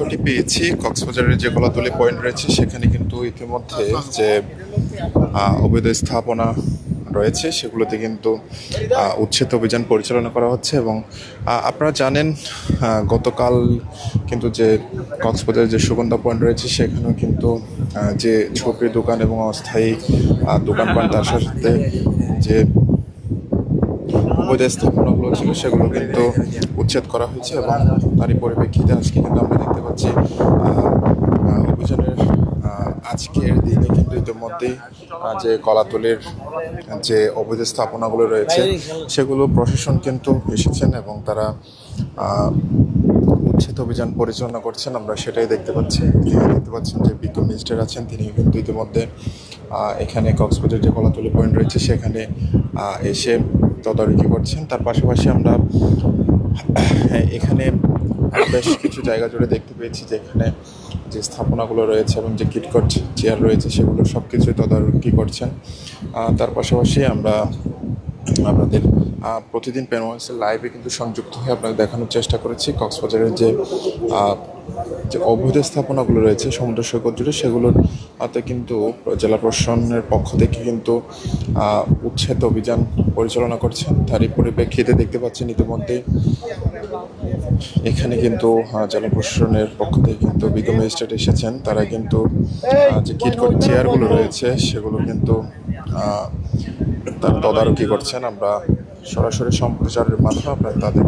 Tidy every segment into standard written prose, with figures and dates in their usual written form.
তথ্যটি পেয়েছি কক্সবাজারের যে কলাতলী পয়েন্ট রয়েছে সেখানে কিন্তু ইতিমধ্যে যে অবৈধ স্থাপনা রয়েছে সেগুলোতে কিন্তু উচ্ছেদ অভিযান পরিচালনা করা হচ্ছে এবং আপনারা জানেন গতকাল কিন্তু যে কক্সবাজারের যে সুগন্ধা পয়েন্ট রয়েছে সেখানেও কিন্তু যে ঝুপড়ি দোকান এবং অস্থায়ী দোকানপাট তার সাথে যে অবৈধ স্থাপনাগুলো ছিল সেগুলো কিন্তু উচ্ছেদ করা হয়েছে এবং তারই পরিপ্রেক্ষিতে আজকে কিন্তু আমরা দেখতে পাচ্ছি অভিযানের আজকের দিনে কিন্তু ইতিমধ্যেই যে কলাতলীর যে অবৈধ স্থাপনাগুলো রয়েছে সেগুলো প্রশাসন কিন্তু এসেছেন এবং তারা উচ্ছেদ অভিযান পরিচালনা করছেন। আমরা সেটাই দেখতে পাচ্ছি। দেখতে পাচ্ছেন যে বিজ্ঞ মিনিস্টার আছেন, তিনি কিন্তু ইতিমধ্যে এখানে কক্সবাজার যে কলাতলী পয়েন্ট রয়েছে সেখানে এসে তদারকি করছেন। তার পাশাপাশি আমরা এখানে বেশ কিছু জায়গা জুড়ে দেখতে পেয়েছি যে এখানে যে স্থাপনাগুলো রয়েছে এবং যে কিটকট চেয়ার রয়েছে সেগুলো সব কিছুই তদারকি করছেন। তার পাশাপাশি আমরা আপনাদের প্রতিদিন পেনওয়ার্সের লাইভে কিন্তু সংযুক্ত হয়ে আপনাদের দেখানোর চেষ্টা করেছি কক্সবাজারের যে অবৈধ স্থাপনাগুলো রয়েছে সমুদ্র সৈকত জুড়ে সেগুলোর কিন্তু জেলা প্রশাসনের পক্ষ থেকে কিন্তু উচ্ছেদ অভিযান পরিচালনা করছেন। তারই পরিপ্রেক্ষিতে দেখতে পাচ্ছেন ইতিমধ্যে এখানে কিন্তু জেলা প্রশাসনের পক্ষ থেকে কিন্তু বিজ্ঞ ম্যাজিস্ট্রেট এসেছেন। তারা কিন্তু যে কিটকট চেয়ারগুলো রয়েছে সেগুলো কিন্তু তার তদারকি করছেন। আমরা সরাসরি সম্প্রচারের মাধ্যমে আপনারা তাদের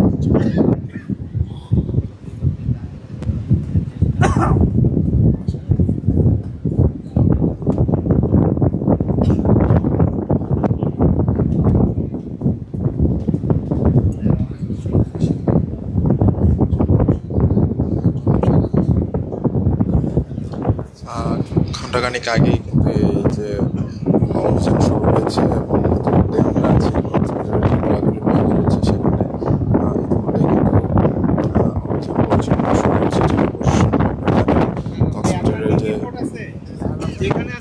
ঘণ্টাখানিক আগেই কিন্তু এই যে অভিযান শুরু হয়েছে এবং ইতিমধ্যে আমরা আছি কক্সবাজারের যে কলাতলী পয়েন্ট রয়েছে সেখানে ইতিমধ্যে কিন্তু অভিযান পরিচালনা শুরু হয়েছে। জেলা প্রশাসন কক্সবাজারের যে এখানে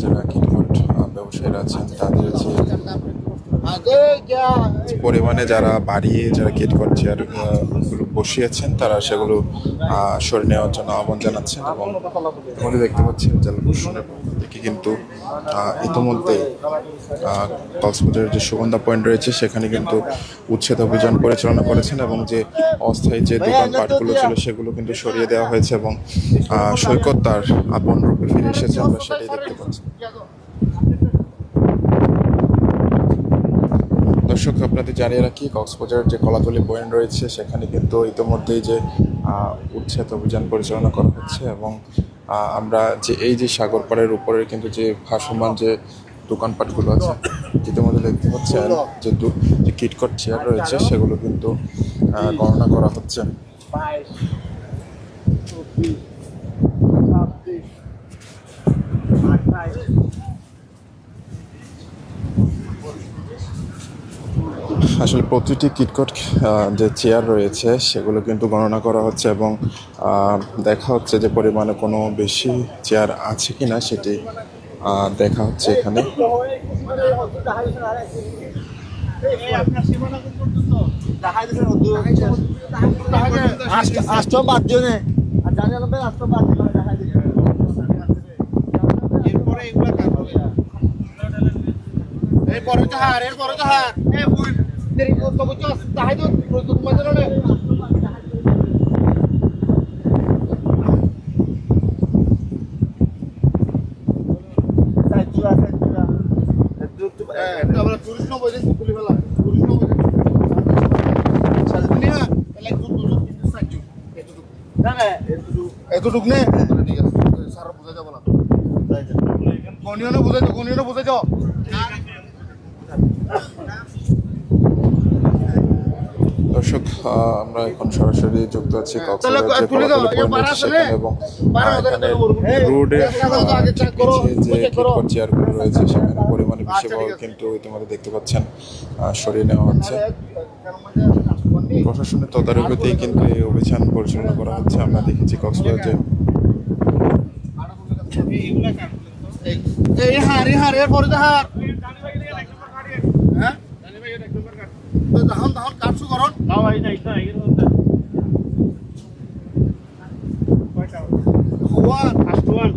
যারা কিটকট ব্যবসায়ীরা আছেন তাদের যে পরিমাণে যারা বাড়িয়ে যারা কিটকট চেয়ার বসিয়েছেন তারা সেগুলো সরিয়ে নেওয়ার জন্য আহ্বান জানাচ্ছেন এবং ইতিমধ্যে দেখতে পাচ্ছেন জেলা প্রশাসনের পক্ষ থেকে কিন্তু ইতিমধ্যে কক্সবাজারের যে সুগন্ধা পয়েন্ট রয়েছে সেখানে কিন্তু উচ্ছেদ অভিযান পরিচালনা করেছেন এবং যে অস্থায়ী যে দোকানপাটগুলো ছিল সেগুলো কিন্তু সরিয়ে দেওয়া হয়েছে এবং সৈকত তার আপন রূপে ফিরে এসেছে। আমরা সেটাই দেখতে পাচ্ছি। দর্শক আপনাদের জানিয়ে রাখি কক্সবাজার যে কলাতলী পয়েন্ট রয়েছে সেখানে কিন্তু ইতিমধ্যেই যে উচ্ছেদ অভিযান পরিচালনা করা হচ্ছে এবং আমরা যে এই যে সাগর পাড়ের উপরে কিন্তু যে ভাসমান যে দোকানপাটগুলো আছে ইতিমধ্যে দেখতে পাচ্ছেন যে কিটকট চেয়ার রয়েছে সেগুলো কিন্তু গণনা করা হচ্ছে। আসলে প্রতিটি কিটকট যে চেয়ার রয়েছে সেগুলো কিন্তু গণনা করা হচ্ছে এবং দেখা হচ্ছে যে পরিমাণে কোনো বেশি চেয়ার আছে কিনা সেটি দেখা হচ্ছে এখানে। এতটুক নে ঠিক আছে স্যার বুঝাই যাব না কোনিও বুঝাই যাও দর্শক আমরা এখন সরাসরি যুক্ত আছি কক্সবাজার যে কলাতলী পয়েন্ট সেখানে এবং এখানে রোডে যে কিটকট চেয়ারগুলো রয়েছে সেখানে পরিমাণে বেশি পাওয়া কিন্তু ইতিমধ্যে দেখতে পাচ্ছেন সরিয়ে নেওয়া হচ্ছে। প্রশাসনের তদারকিতেই কিন্তু এই অভিযান পরিচালনা করা হচ্ছে। আমরা দেখেছি কক্সবাজার যে তাহন তাহন কাটছু করন ওয়ান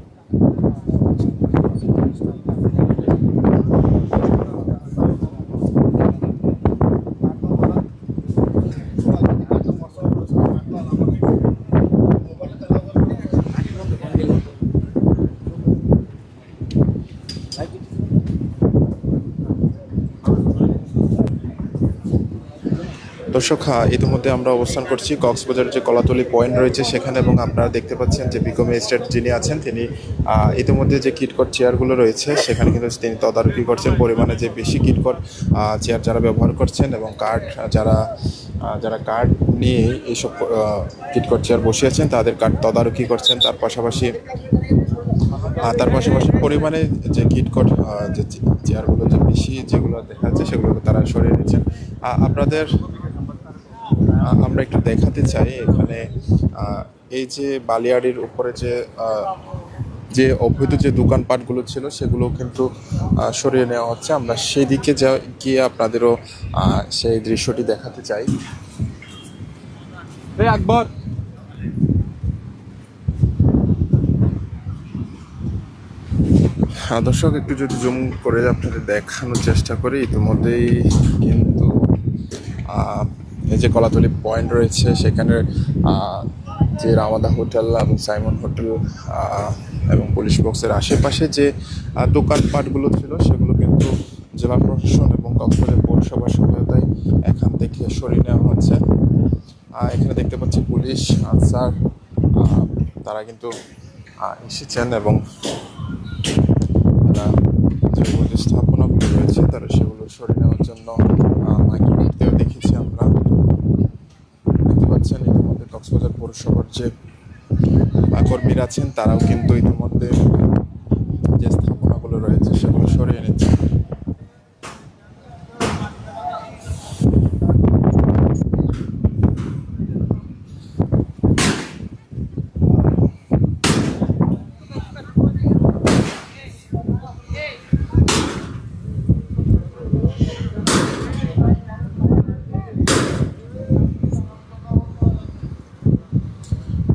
দর্শক, ইতিমধ্যে আমরা অবস্থান করছি কক্সবাজারের যে কলাতলি পয়েন্ট রয়েছে সেখানে, এবং আপনারা দেখতে পাচ্ছেন যে বিকম স্টেট যিনি আছেন তিনি ইতিমধ্যে যে কিটকট চেয়ারগুলো রয়েছে সেখানে কিন্তু তিনি তদারকি করছেন পরিমাণে যে বেশি কিটকট চেয়ার যারা ব্যবহার করছেন, এবং কার্ড যারা কার্ড নিয়ে এইসব কিটকট চেয়ার বসিয়েছেন তাদের কার্ড তদারকি করছেন। তার পাশাপাশি পরিমাণে যে কিটকট যে চেয়ারগুলো যে বেশি যেগুলো দেখা যাচ্ছে সেগুলো তারা সরিয়ে নিচ্ছেন। আমরা একটু দেখাতে চাই এখানে এই যে বালিয়াড়ির উপরে যে অবৈধ যে দোকানপাটগুলো ছিল সেগুলো কিন্তু সরিয়ে নেওয়া হচ্ছে। আমরা সেই দিকে গিয়ে আপনাদেরও সেই দৃশ্যটি দেখাতে চাই। আকবর, দর্শক একটু যদি জুম করে আপনাদের দেখানোর চেষ্টা করি, ইতিমধ্যেই কিন্তু এই যে কলাতলি পয়েন্ট রয়েছে সেখানে যে রামাদা হোটেল এবং সাইমন হোটেল এবং পুলিশ বক্সের আশেপাশে যে দোকানপাটগুলো ছিল সেগুলো কিন্তু জেলা প্রশাসন এবং কক্সবাজার পৌরসভার সহায়তায় এখান থেকে সরিয়ে নেওয়া হচ্ছে। এখানে দেখতে পাচ্ছি পুলিশ আনসার তারা কিন্তু এসেছেন, এবং যে স্থাপনাগুলো রয়েছে তারা সেগুলো সরিয়ে নেওয়ার জন্য মাইকিং করতেও দেখেছি আমরা। দেখতে পাচ্ছেন ইতিমধ্যে কক্সবাজার পৌরসভার যে কর্মীরা আছেন তারাও কিন্তু ইতিমধ্যে যে স্থাপনাগুলো রয়েছে সেগুলো সরিয়ে নিচ্ছে।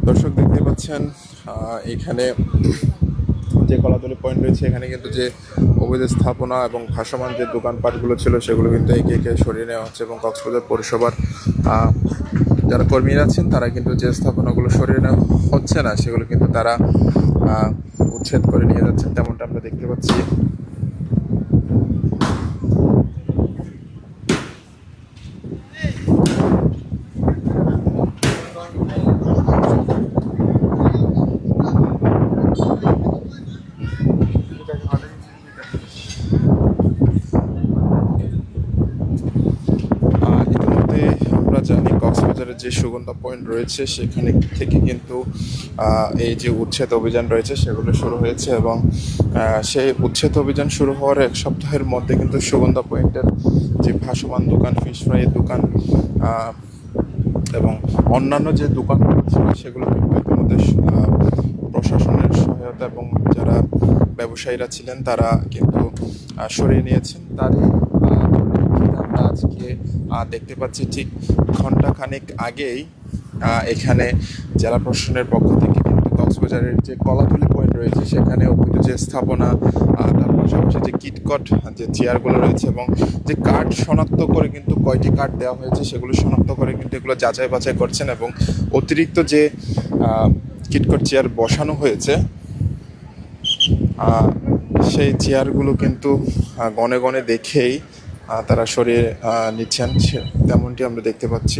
দর্শক দেখতে পাচ্ছেন এখানে যে কলাতলি পয়েন্ট রয়েছে এখানে কিন্তু যে অবৈধ স্থাপনা এবং ভাসমান যে দোকানপাটগুলো ছিল সেগুলো কিন্তু একে একে সরিয়ে নেওয়া হচ্ছে, এবং কক্সবাজার পৌরসভার যারা কর্মীরা আছেন তারা কিন্তু যে স্থাপনাগুলো সরিয়ে নেওয়া হচ্ছে না সেগুলো কিন্তু তারা উচ্ছেদ করে নিয়ে যাচ্ছেন, তেমনটা আমরা দেখতে পাচ্ছি। জানি কক্সবাজারের যে সুগন্ধা পয়েন্ট রয়েছে সেখানে থেকে কিন্তু এই যে উচ্ছেদ অভিযান রয়েছে সেগুলো শুরু হয়েছে, এবং সেই উচ্ছেদ অভিযান শুরু হওয়ার এক সপ্তাহের মধ্যে কিন্তু সুগন্ধা পয়েন্টের যে ভাসমান দোকান, ফিশ ফ্রাইয়ের দোকান এবং অন্যান্য যে দোকানগুলো ছিল সেগুলো কিন্তু ইতিমধ্যে প্রশাসনের সহায়তা এবং যারা ব্যবসায়ীরা ছিলেন তারা কিন্তু সরিয়ে নিয়েছেন। তারই আমরা আজকে দেখতে পাচ্ছি ঠিক ঘণ্টাখানেক আগেই এখানে জেলা প্রশাসনের পক্ষ থেকে কিন্তু কক্সবাজারের যে কলাতলি পয়েন্ট রয়েছে সেখানে অবৈধ যে স্থাপনা, তার পাশাপাশি যে কিটকট যে চেয়ারগুলো রয়েছে এবং যে কার্ড শনাক্ত করে কিন্তু কয়টি কার্ড দেওয়া হয়েছে সেগুলো শনাক্ত করে কিন্তু এগুলো যাচাই বাছাই করছেন, এবং অতিরিক্ত যে কিটকট চেয়ার বসানো হয়েছে সেই চেয়ারগুলো কিন্তু গনে গনে দেখেই তারা সরিয়ে নিচ্ছেন, তেমনটি আমরা দেখতে পাচ্ছি।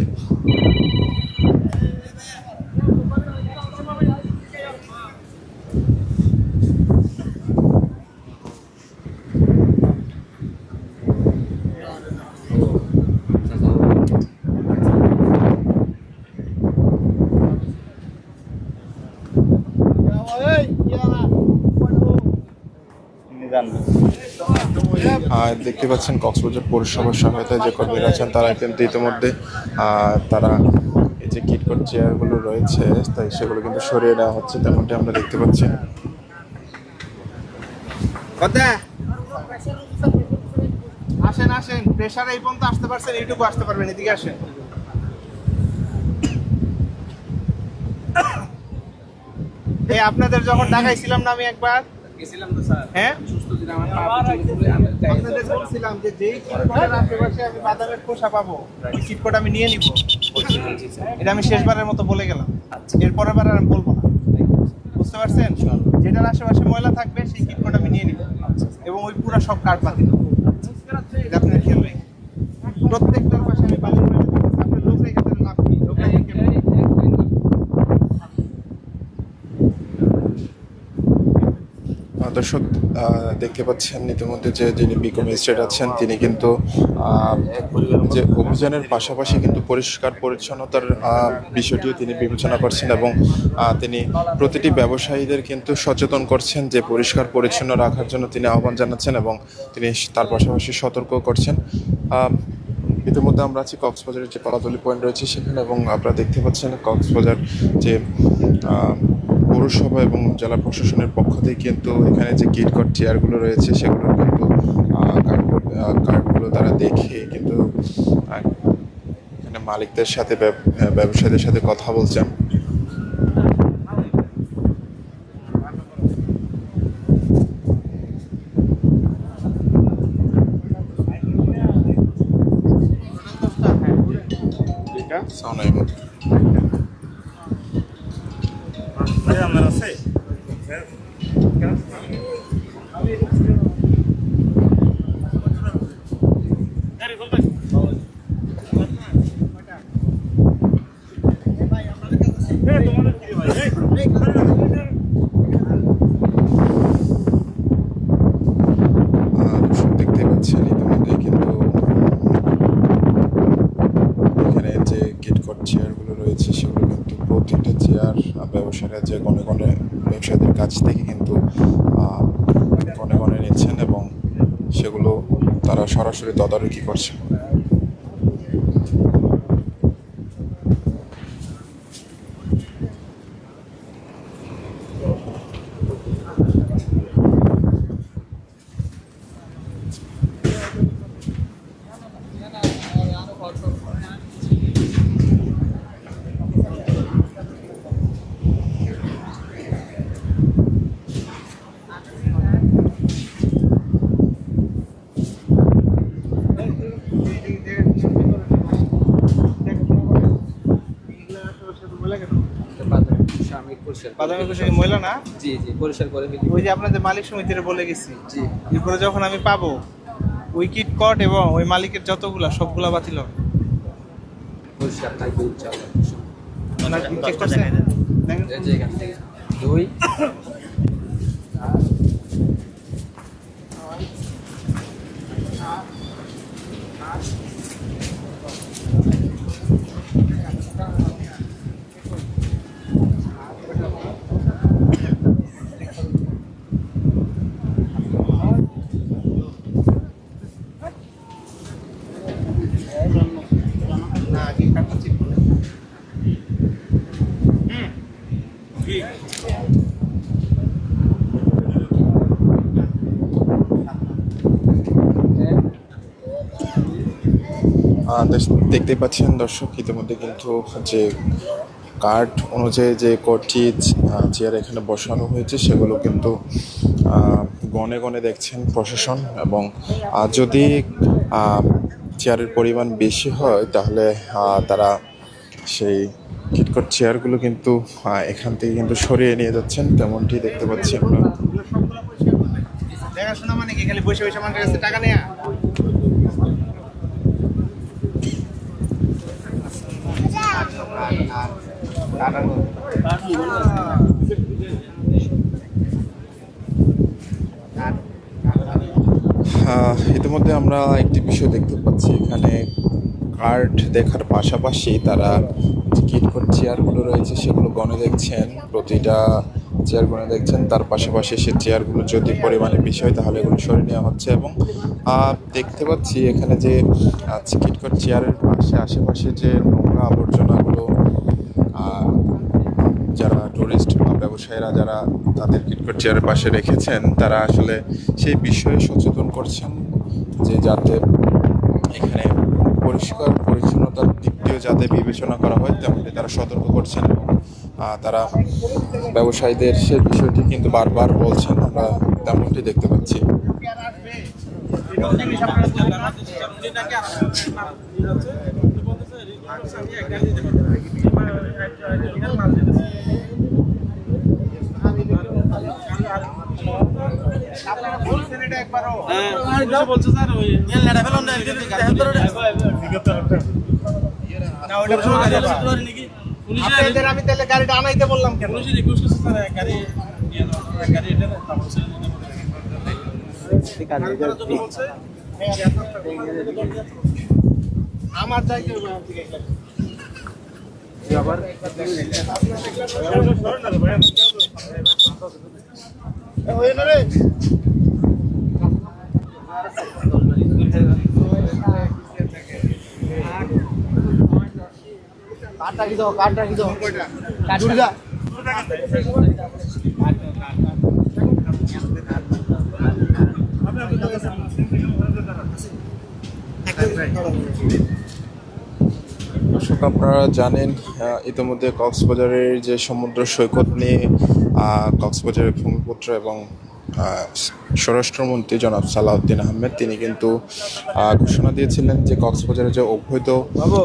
দেখতে পাচ্ছেন কক্সবাজার পৌরসভার সহায়তায় যে কর্মীরা আছেন তারা কিন্তু ইতিমধ্যে তারা এই যে কিটকট চেয়ারগুলো রয়েছে তাই সেগুলো কিন্তু সরিয়ে নেওয়া হচ্ছে, তেমনটি আমরা দেখতে পাচ্ছি। আসেন আসেন, প্রেসার এই পর্যন্ত আসতে পারছেন, এইটুকু আসতে পারবেন, এদিকে আসেন। এই আপনাদের যখন ঢাকাইছিলাম না আমি একবার, গেছিলাম তো স্যার, হ্যাঁ সুস্থ ছিলাম, আমার পা পিছনে ঘুরে আমি গায়ে আপনাদের বলছিলাম যে যেই কিটকোটের আশেপাশে আমি বাদামের খোসা পাবো ওই কিটকোট আমি নিয়ে নিব। এটা আমি শেষবারের মতো বলে গেলাম, এরপরের বার আর আমি বলবো না, বুঝতে পারছেন? যেটার আশেপাশে ময়লা থাকবে সেই কিটকোট আমি নিয়ে নিব এবং ওই পুরো সব কার্ড বাতিল হবে। এটা আপনার খেয়াল রাখবেন। প্রত্যেকটার পাশে আমি বালির ময়লা দেখতেছি, আপনার লোক রেখে দেন লাভ কি? লোক রেখে কেন? দর্শক দেখতে পাচ্ছেন ইতিমধ্যে যে যিনি বিকো ম্যাজিস্ট্রেট আছেন তিনি কিন্তু যে অভিযানের পাশাপাশি কিন্তু পরিষ্কার পরিচ্ছন্নতার বিষয়টিও তিনি বিবেচনা করছেন এবং তিনি প্রতিটি ব্যবসায়ীদের কিন্তু সচেতন করছেন যে পরিষ্কার পরিচ্ছন্ন রাখার জন্য তিনি আহ্বান জানাচ্ছেন এবং তিনি তার পাশাপাশি সতর্ক করছেন। ইতিমধ্যে আমরা আছি কক্সবাজারের যে কলাতলি পয়েন্ট রয়েছে সেখানে এবং আপনারা দেখতে পাচ্ছেন কক্সবাজার যে পৌরসভা এবং জেলা প্রশাসনের পক্ষ থেকে কিন্তু এখানে যে কিটকট চেয়ারগুলো রয়েছে সেগুলো কিন্তু কার্ডগুলো তারা দেখে কিন্তু এখানে মালিকদের সাথে ব্যবসায়ীদের সাথে কথা বলছেন। সাউন্ড মতো দেখতে পাচ্ছেন ইতিমধ্যে কিন্তু এখানে যে কিটকট চেয়ারগুলো রয়েছে সেগুলো কিন্তু প্রতিটা চেয়ার ব্যবসায়ীরা যে গণে গণে ব্যবসায়ীদের কাছ থেকে কিন্তু গণে গণে নিচ্ছেন এবং সেগুলো তারা সরাসরি তদারকি করছে। বাদামের খোসা কি ময়লা না? জি জি, পরিষ্কার করে ফেলি। ওই যে আপনাদের মালিক সমিতিরে বলে গেছি, জি, এরপরে যখন আমি পাবো ওই কিটকট এবং ওই মালিকের যতগুলা সবগুলা বাতিল হবে। পরিষ্কার থাকবে ইনশাআল্লাহ। আপনার চেক করছেন? দেখেন। এই যে এখান থেকে 2 না, আগে কার্ডটা চেক করুন। দেখতেই পাচ্ছেন দর্শক ইতিমধ্যে কিন্তু যে কার্ড অনুযায়ী যে কটি চেয়ার এখানে বসানো হয়েছে সেগুলো কিন্তু গণে গণে দেখছেন প্রশাসন এবং যদি চেয়ারের পরিমাণ বেশি হয় তাহলে তারা সেই কিটকট চেয়ারগুলো কিন্তু এখান থেকে কিন্তু সরিয়ে নিয়ে যাচ্ছেন, তেমনটি দেখতে পাচ্ছি আমরা। দেখাশোনা মানে কি খালি বসে বসে মানুষের কাছে টাকা নেয়া? ইতিমধ্যে আমরা একটি বিষয় দেখতে পাচ্ছি, এখানে কার্ড দেখার পাশাপাশি তারা যে কিটকট চেয়ারগুলো রয়েছে সেগুলো গণে দেখছেন, প্রতিটা চেয়ার গণে দেখছেন, তার পাশাপাশি সে চেয়ারগুলো যদি পরিমাণে বেশি হয় তাহলে এগুলো সরিয়ে নেওয়া হচ্ছে এবং দেখতে পাচ্ছি এখানে যে কিটকট চেয়ারের পাশে আশেপাশে যে নোংরা আবর্জনাগুলো যারা টুরিস্ট বা ব্যবসায়ীরা যারা তাদের কিটকট চেয়ারের পাশে রেখেছেন তারা আসলে সেই বিষয়ে সচেতন করছেন যে যাতে এখানে পরিষ্কার পরিচ্ছন্নতার দিক দিয়েও যাতে বিবেচনা করা হয় তেমনটি তারা সতর্ক করছেন এবং তারা ব্যবসায়ীদের সে বিষয়টি কিন্তু বারবার বলছেন, আমরা তেমনটি দেখতে পাচ্ছি। আমি তাহলে গাড়িটা আনাইতে বললাম কেন? আমার যাইতে কাঠ রাখি দাও, কাঠ রাখি দাও, দুর্গা দর্শক, আপনারা জানেন ইতিমধ্যে কক্সবাজারের যে সমুদ্র সৈকত নিয়ে কক্সবাজারের ভূমিপুত্র এবং স্বরাষ্ট্রমন্ত্রী জনাব সালাউদ্দিন আহমেদ তিনি কিন্তু ঘোষণা দিয়েছিলেন যে কক্সবাজারের যে অবৈধ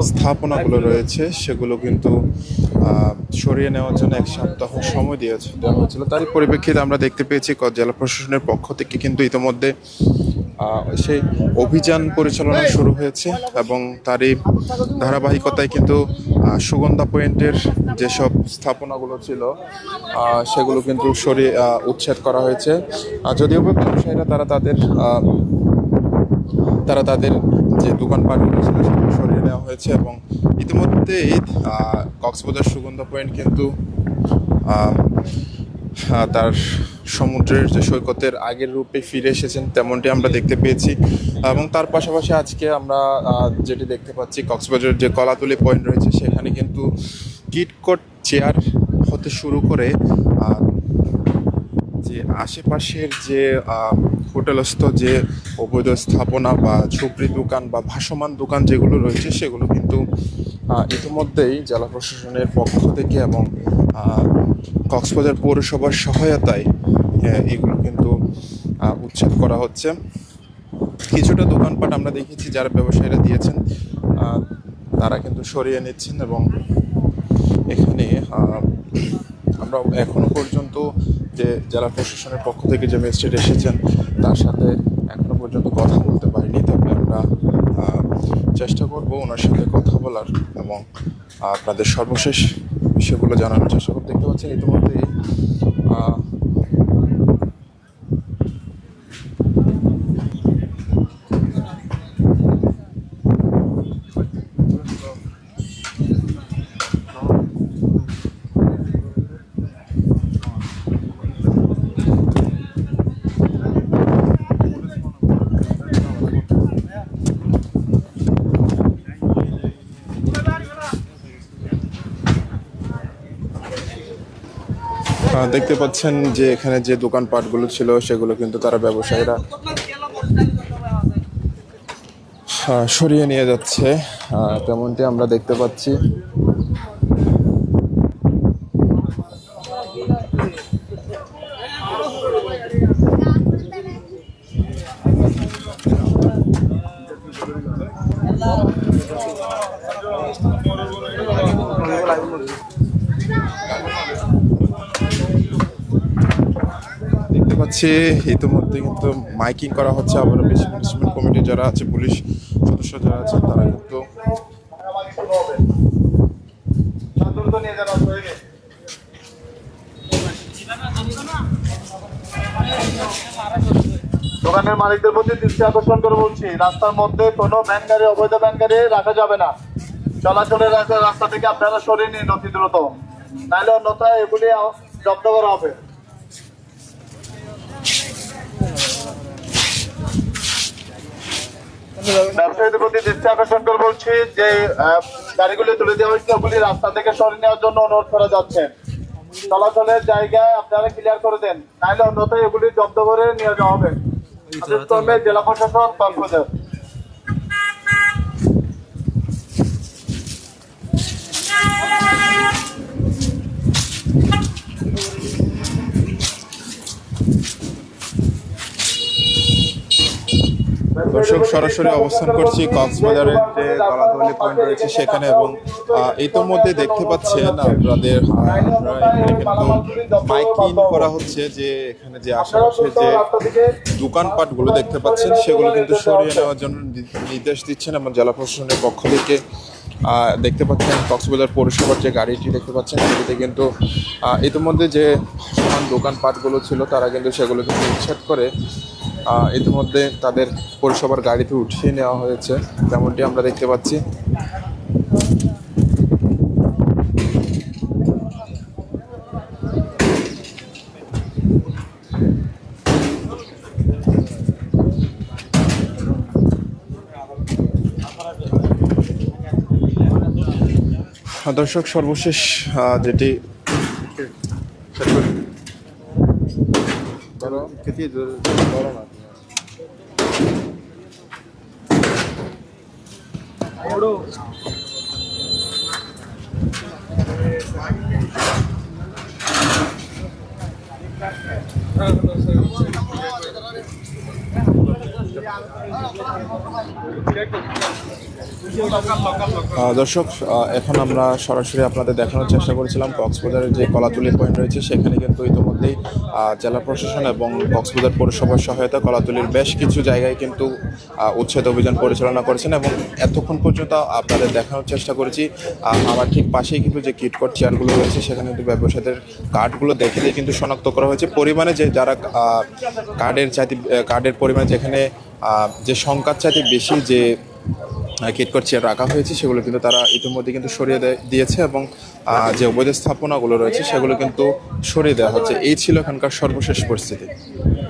স্থাপনাগুলো রয়েছে সেগুলো কিন্তু সরিয়ে নেওয়ার জন্য 1 সপ্তাহ সময় দেওয়া হয়েছিল। তারই পরিপ্রেক্ষিতে আমরা দেখতে পেয়েছি জেলা প্রশাসনের পক্ষ থেকে কিন্তু ইতিমধ্যে সেই অভিযান পরিচালনা শুরু হয়েছে এবং তারই ধারাবাহিকতায় কিন্তু সুগন্ধা পয়েন্টের যেসব স্থাপনাগুলো ছিল সেগুলো কিন্তু সরিয়ে উচ্ছেদ করা হয়েছে। যদিও ব্যবসায়ীরা তারা তাদের যে দোকানপাটগুলো ছিল সেগুলো সরিয়ে নেওয়া হয়েছে এবং ইতিমধ্যেই কক্সবাজার সুগন্ধা পয়েন্ট কিন্তু তার সমুদ্রের যে সৈকতের আগের রূপে ফিরে এসেছেন তেমনটি আমরা দেখতে পেয়েছি। এবং তার পাশাপাশি আজকে আমরা যেটি দেখতে পাচ্ছি কক্সবাজারের যে কলাতলি পয়েন্ট রয়েছে সেখানে কিন্তু কিটকট চেয়ার হতে শুরু করে যে আশেপাশের যে হোটেলস্থ যে অবৈধ স্থাপনা বা ঝুপড়ি দোকান বা ভাসমান দোকান যেগুলো রয়েছে সেগুলো কিন্তু ইতিমধ্যেই জেলা প্রশাসনের পক্ষ থেকে এবং কক্সবাজার পৌরসভার সহায়তায় এগুলো কিন্তু উচ্ছেদ করা হচ্ছে। কিছুটা দোকানপাট আমরা দেখেছি যারা ব্যবসায়ীরা দিয়েছেন তারা কিন্তু সরিয়ে নিচ্ছেন এবং এখানে আমরা এখনো পর্যন্ত যে জেলা প্রশাসনের পক্ষ থেকে যে ম্যাজিস্ট্রেট এসেছেন তার সাথে এখনো পর্যন্ত কথা বলতে পারিনি, তবে আমরা চেষ্টা করব ওনার সাথে কথা বলার এবং আপনাদের সর্বশেষ বিষয়গুলো জানানোর চেষ্টা করব। দেখতে পাচ্ছেন ইতিমধ্যেই দেখতে পাচ্ছেন যে এখানে যে দোকানপাটগুলো ছিল সেগুলো কিন্তু তারা ব্যবসায়ীরা সরিয়ে নিয়ে যাচ্ছে, তেমনটি আমরা দেখতে পাচ্ছি। দেখতে পাচ্ছি ইতিমধ্যে কিন্তু মাইকিং করা হচ্ছে, আবার বেশি ম্যানেজমেন্ট কমিটি যারা আছে, পুলিশ সদস্য যারা আছেন তারা কিন্তু দোকানের মালিকদের প্রতি দৃষ্টি আকর্ষণ করে বলছি, রাস্তার মধ্যে কোনো ভ্যান গাড়ি, অবৈধ ভ্যান গাড়ি রাখা যাবে না। চলাচলের রাস্তা থেকে আপনারা সরিয়ে নিন অতি দ্রুত, তাহলে অন্যথায় এগুলি জব্দ করা হবে। ব্যবসায়ীদের প্রতি দৃষ্টি আকর্ষণ করে বলছি যে গাড়িগুলি তুলে দেওয়া হয়েছে ওগুলি রাস্তা থেকে সরিয়ে নেওয়ার জন্য অনুরোধ করা যাচ্ছে। চলাচলের জায়গায় আপনারা ক্লিয়ার করে দেন, নাহলে অন্যথায় এগুলি জব্দ করে নিয়ে যাওয়া হবে। আদেশ করবে জেলা প্রশাসন কক্সবাজার। দর্শক সরাসরি অবস্থান করছি কক্সবাজারের যে কলাতলি পয়েন্ট রয়েছে সেখানে, এবং ইতোমধ্যে দেখতে পাচ্ছেন আপনাদের এখানে কিন্তু মাইকিং করা হচ্ছে যে এখানে যে আশেপাশে যে দোকানপাটগুলো দেখতে পাচ্ছেন সেগুলো কিন্তু সরিয়ে নেওয়ার জন্য নির্দেশ দিচ্ছেন, এবং জেলা প্রশাসনের পক্ষ থেকে দেখতে পাচ্ছেন কক্সবাজার পৌরসভার যে গাড়িটি দেখতে পাচ্ছেন সেটিতে কিন্তু ইতিমধ্যে যে ভাসমান দোকানপাটগুলো ছিল তারা কিন্তু সেগুলো কিন্তু উচ্ছেদ করে ইতিমধ্যে তাদের পৌরসভার গাড়িতে উঠিয়ে নেওয়া হয়েছে, তেমনটি আমরা দেখতে পাচ্ছি। দর্শক সর্বশেষ যেটি দর্শক এখন আমরা সরাসরি আপনাদের দেখানোর চেষ্টা করেছিলাম কক্সবাজারের যে কলাতলি পয়েন্ট রয়েছে সেখানে কিন্তু ইতিমধ্যেই জেলা প্রশাসন এবং কক্সবাজার পৌরসভার সহায়তা কলাতলির বেশ কিছু জায়গায় কিন্তু উচ্ছেদ অভিযান পরিচালনা করেছেন, এবং এতক্ষণ পর্যন্ত আপনাদের দেখানোর চেষ্টা করেছি আমার ঠিক পাশেই কিন্তু যে কিটকট চেয়ারগুলো রয়েছে সেখানে কিন্তু ব্যবসায়ীদের কার্ডগুলো দেখে দিয়ে কিন্তু শনাক্ত করা হয়েছে পরিমাণে, যে যারা কার্ডের পরিমাণ যেখানে যে সংখ্যার চাইতে বেশি যে কিটকট চেয়ার রাখা হয়েছে সেগুলো কিন্তু তারা ইতিমধ্যে কিন্তু সরিয়ে দিয়েছে, এবং যে অবৈধ স্থাপনাগুলো রয়েছে সেগুলো কিন্তু সরিয়ে দেওয়া হচ্ছে। এই ছিল এখানকার সর্বশেষ পরিস্থিতি।